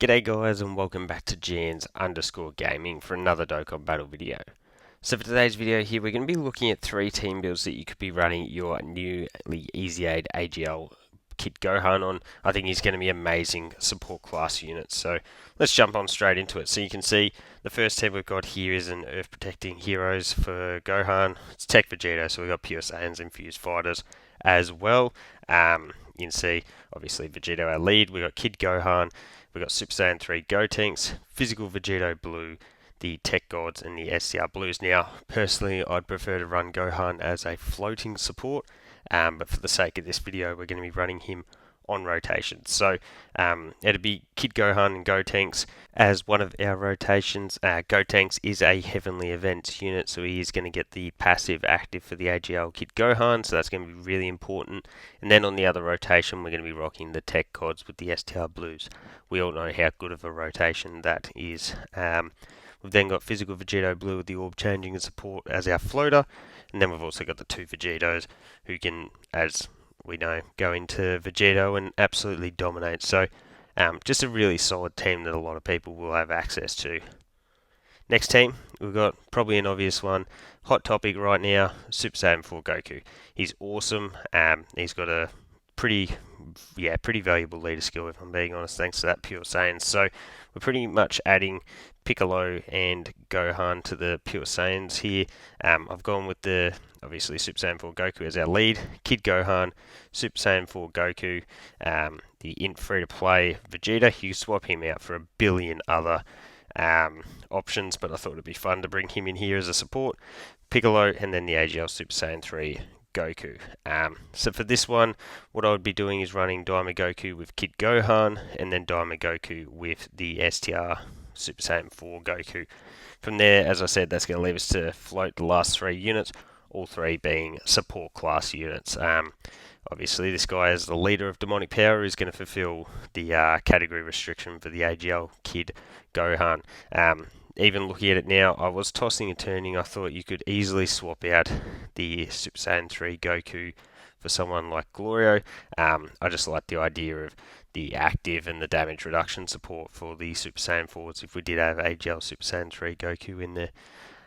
G'day guys and welcome back to Jans_Gaming for another Dokkan battle video. So for today's video here we're going to be looking at 3 team builds that you could be running your newly EZA'd AGL Kid Gohan on. I think he's going to be amazing support class unit, so let's jump on straight into it. So you can see the first team we've got here is an Earth Protecting Heroes for Gohan. It's Tech Vegeta, so we've got Pure Saiyans and Fused Fighters as well. You can see obviously Vegeta our lead, we've got Kid Gohan, we've got Super Saiyan 3 Gotenks, Physical Vegito Blue, the Tech Gods and the STR Blues. Now, personally, I'd prefer to run Gohan as a floating support, but for the sake of this video, we're going to be running him on rotation. So, it'll be Kid Gohan and Gotenks as one of our rotations. Gotenks is a Heavenly Events unit, so he is going to get the passive active for the AGL Kid Gohan, so that's going to be really important. And then on the other rotation, we're going to be rocking the Tech Gods with the STR Blues. We all know how good of a rotation that is. We've then got Physical Vegito Blue with the Orb Changing and Support as our floater. And then we've also got the 2 Vegetos who can, as we know, go into Vegeto and absolutely dominate. So just a really solid team that a lot of people will have access to. Next team, we've got probably an obvious one. Hot topic right now, Super Saiyan 4 Goku. He's awesome. He's got a pretty valuable leader skill, if I'm being honest, thanks to that Pure Saiyan. So we're pretty much adding Piccolo and Gohan to the Pure Saiyans here. I've gone with the, obviously, Super Saiyan 4 Goku as our lead, Kid Gohan, Super Saiyan 4 Goku, the int free-to-play Vegeta. You swap him out for a billion other options, but I thought it'd be fun to bring him in here as a support. Piccolo, and then the AGL Super Saiyan 3 Goku. So for this one, what I would be doing is running Daima Goku with Kid Gohan, and then Daima Goku with the STR Super Saiyan 4 Goku. From there, as I said, that's going to leave us to float the last 3 units, all 3 being support class units. Obviously, this guy as the leader of Demonic Power is going to fulfill the category restriction for the AGL Kid Gohan. Even looking at it now, I was tossing and turning. I thought you could easily swap out the Super Saiyan 3 Goku for someone like Glorio. I just like the idea of the active and the damage reduction support for the Super Saiyan 4s if we did have AGL Super Saiyan 3 Goku in there.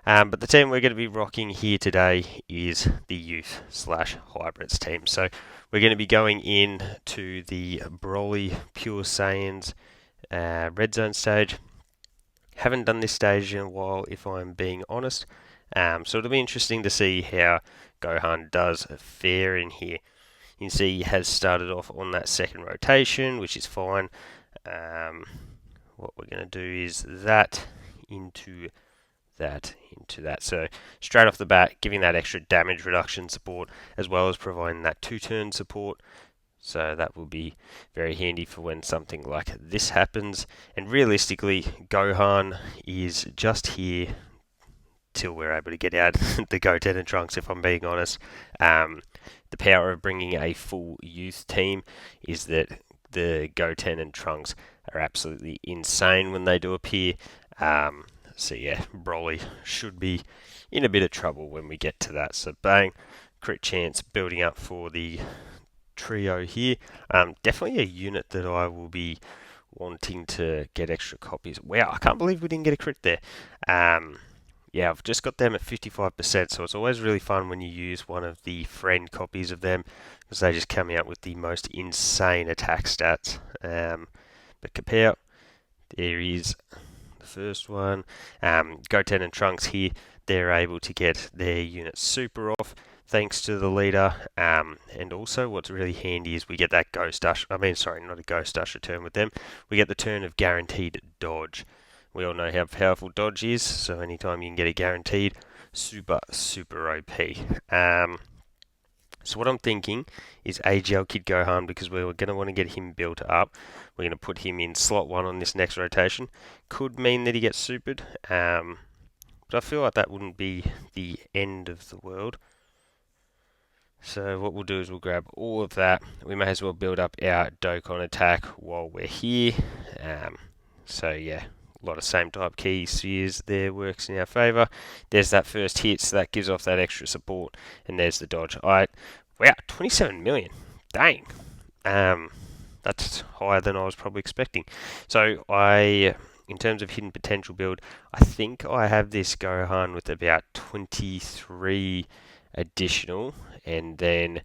But the team we're going to be rocking here today is the Youth/Hybrids team. So we're going to be going in to the Broly Pure Saiyans Red Zone stage. Haven't done this stage in a while, if I'm being honest. So it'll be interesting to see how Gohan does fare in here. You can see he has started off on that second rotation, which is fine. What we're going to do is that into that. So straight off the bat, giving that extra damage reduction support, as well as providing that 2-turn support. So that will be very handy for when something like this happens. And realistically, Gohan is just here till we're able to get out the Goten and Trunks, if I'm being honest. The power of bringing a full youth team is that the Goten and Trunks are absolutely insane when they do appear. So yeah, Broly should be in a bit of trouble when we get to that. So bang, crit chance building up for the trio here. Definitely a unit that I will be wanting to get extra copies. Wow, I can't believe we didn't get a crit there. Yeah, I've just got them at 55%, so it's always really fun when you use one of the friend copies of them, because they just come out with the most insane attack stats. But Kapow, there is the first one. Goten and Trunks here, they're able to get their unit super off thanks to the leader, and also what's really handy is we get that Ghost Usher, not a Ghost Usher turn with them, we get the turn of Guaranteed Dodge. We all know how powerful Dodge is, so anytime you can get it guaranteed, super OP. So what I'm thinking is AGL Kid Gohan, because we're going to want to get him built up. We're going to put him in slot 1 on this next rotation. Could mean that he gets supered, but I feel like that wouldn't be the end of the world. So what we'll do is we'll grab all of that. We may as well build up our Dokkan attack while we're here. So yeah, a lot of same type key spheres there works in our favour. There's that first hit, so that gives off that extra support. And there's the dodge. Wow, 27 million. Dang. that's higher than I was probably expecting. So in terms of hidden potential build, I think I have this Gohan with about 23 additional, and then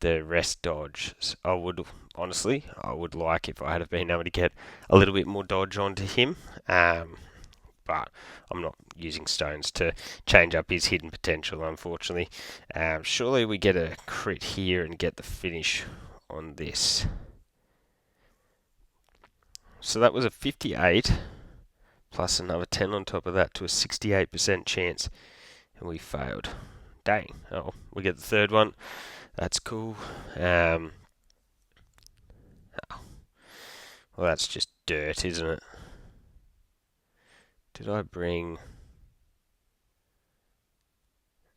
the rest dodge. I would like if I had been able to get a little bit more dodge onto him. But I'm not using stones to change up his hidden potential, unfortunately. Surely we get a crit here and get the finish on this. So that was a 58 plus another 10 on top of that to a 68% chance, and we failed. Dang. Oh, we get the third one. That's cool. Oh. Well, that's just dirt, isn't it? Did I bring...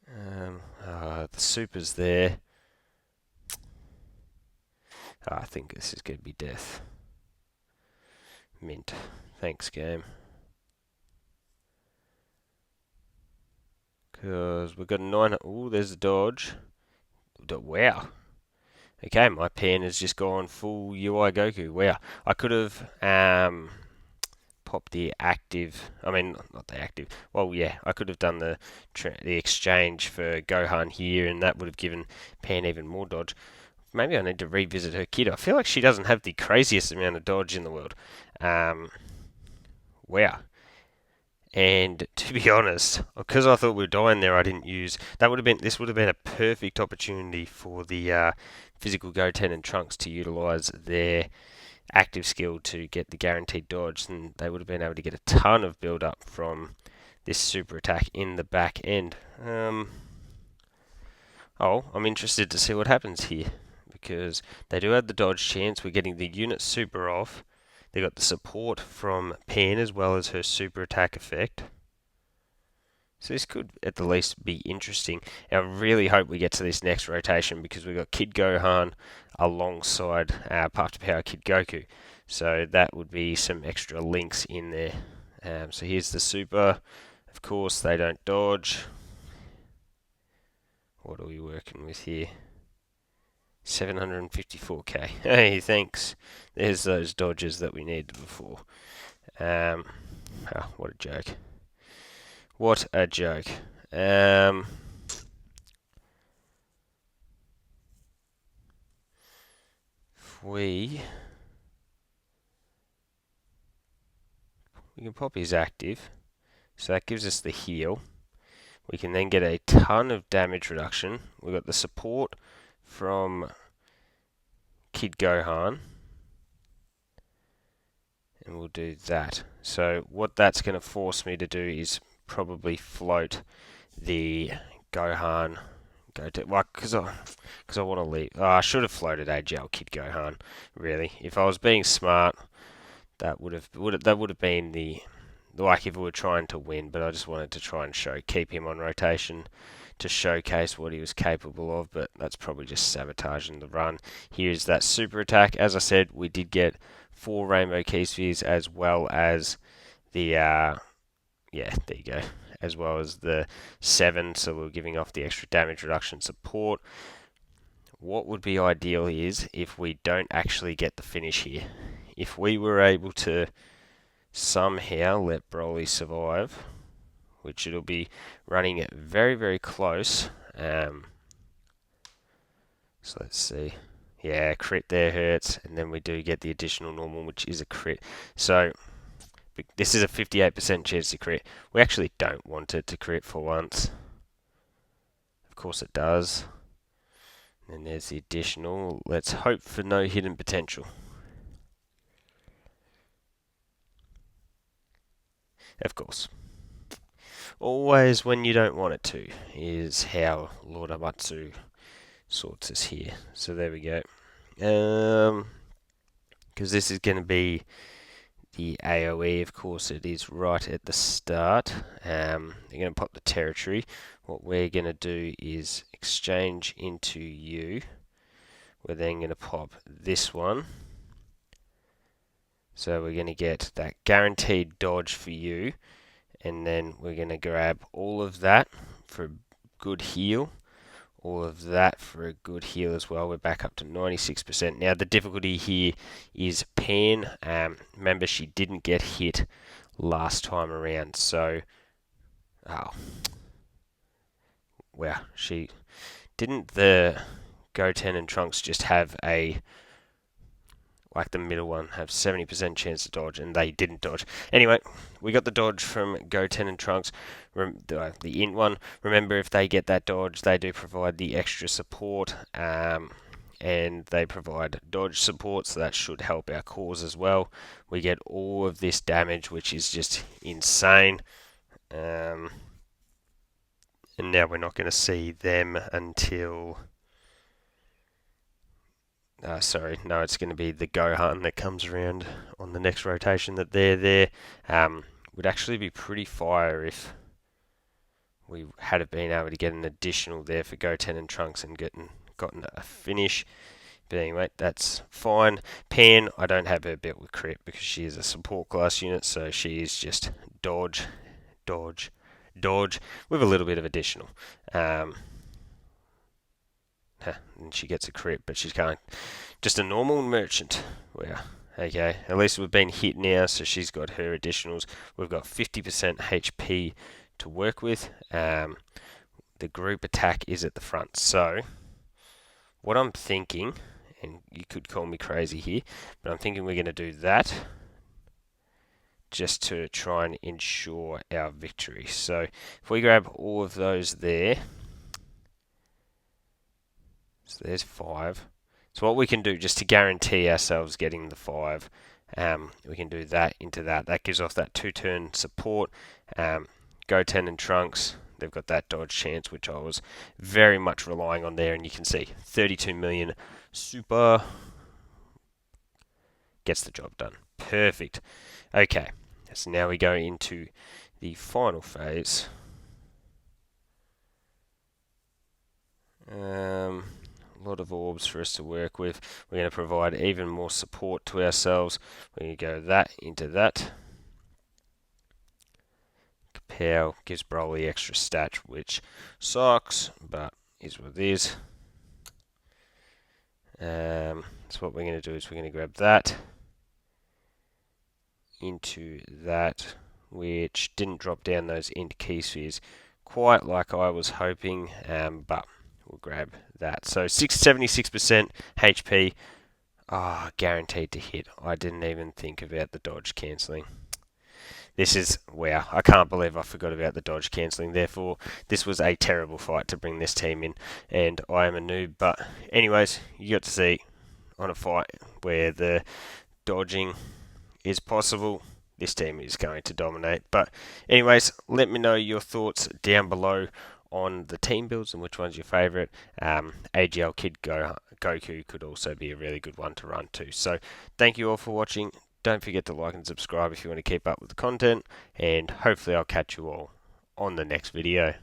the super's there. I think this is going to be death. Mint. Thanks, game. Because we've got a 9... Ooh, there's a dodge. Wow. Okay, my pen has just gone full UI Goku. Wow. I could have popped the active... I mean, not the active. Well, yeah, I could have done the exchange for Gohan here, and that would have given Pan even more dodge. Maybe I need to revisit her kid. I feel like she doesn't have the craziest amount of dodge in the world. Wow. And to be honest, because I thought we were dying there, I didn't use... This would have been a perfect opportunity for the physical Goten and Trunks to utilize their active skill to get the guaranteed dodge, and they would have been able to get a ton of build up from this super attack in the back end. I'm interested to see what happens here, because they do have the dodge chance. We're getting the unit super off. They got the support from Pan as well as her super attack effect. So this could at the least be interesting. I really hope we get to this next rotation, because we've got Kid Gohan alongside Path to Power Kid Goku. So that would be some extra links in there. So here's the super. Of course, they don't dodge. What are we working with here? 754k. Hey, thanks. There's those dodges that we needed before. What a joke. What a joke. We can pop his active, so that gives us the heal. We can then get a ton of damage reduction. We've got the support from Kid Gohan, and we'll do that. So what that's going to force me to do is probably float the Gohan because I want to leave. I should have floated AGL Kid Gohan. Really, if I was being smart, that would have been the if we were trying to win. But I just wanted to try and keep him on rotation to showcase what he was capable of. But that's probably just sabotaging the run. Here's that super attack. As I said, we did get 4 Rainbow Key Spheres as well as the there you go, as well as the 7, so we're giving off the extra damage reduction support. What would be ideal is if we don't actually get the finish here. If we were able to somehow let Broly survive, which it'll be running it very, very close. So let's see. Yeah, crit there hurts, and then we do get the additional normal, which is a crit. So this is a 58% chance to crit. We actually don't want it to crit for once. Of course it does. And there's the additional. Let's hope for no hidden potential. Of course. Always when you don't want it to is how Lord Amatsu sorts us here. So there we go. Because this is going to be the AoE, of course it is right at the start. They're going to pop the territory. What we're going to do is exchange into you. We're then going to pop this one. So we're going to get that guaranteed dodge for you. And then we're going to grab all of that for a good heal. all of that for a good heal as well. We're back up to 96%. Now the difficulty here is Pan. Remember, she didn't get hit last time around, so well, she didn't. The Goten and Trunks just have a, like the middle one, have 70% chance to dodge, and they didn't dodge. Anyway, we got the dodge from Goten and Trunks. The int one, remember, if they get that dodge, they do provide the extra support, and they provide dodge support, so that should help our cause as well. We get all of this damage, which is just insane. And now we're not going to see them until... sorry, no, it's going to be the Gohan that comes around on the next rotation that they're there. Would actually be pretty fire if we had been able to get an additional there for Goten and Trunks and gotten a finish. But anyway, that's fine. Pan, I don't have her built with crit because she is a support class unit, so she is just dodge, dodge, dodge with a little bit of additional. And she gets a crit, but she's kind of just a normal merchant. Well, okay, at least we've been hit now, so she's got her additionals. We've got 50% HP to work with. The group attack is at the front, so what I'm thinking, and you could call me crazy here, but I'm thinking we're going to do that just to try and ensure our victory. So if we grab all of those there, so there's 5. So what we can do, just to guarantee ourselves getting the 5, we can do that into that. That gives off that 2-turn support. Goten and Trunks, they've got that dodge chance, which I was very much relying on there. And you can see 32 million super gets the job done. Perfect. Okay, so now we go into the final phase. A lot of orbs for us to work with. We're going to provide even more support to ourselves. We're going to go that into that. Kapow gives Broly extra stat, which sucks, but is what it is. So what we're going to do is we're going to grab that into that, which didn't drop down those int key spheres quite like I was hoping, but we'll grab that. So 76% HP. Guaranteed to hit. I didn't even think about the dodge cancelling. This is, wow, I can't believe I forgot about the dodge cancelling. Therefore, this was a terrible fight to bring this team in, and I am a noob. But anyways, you got to see on a fight where the dodging is possible, this team is going to dominate. But anyways, let me know your thoughts down below on the team builds and which one's your favourite. AGL Kid Goku could also be a really good one to run too. So thank you all for watching. Don't forget to like and subscribe if you want to keep up with the content, and hopefully I'll catch you all on the next video.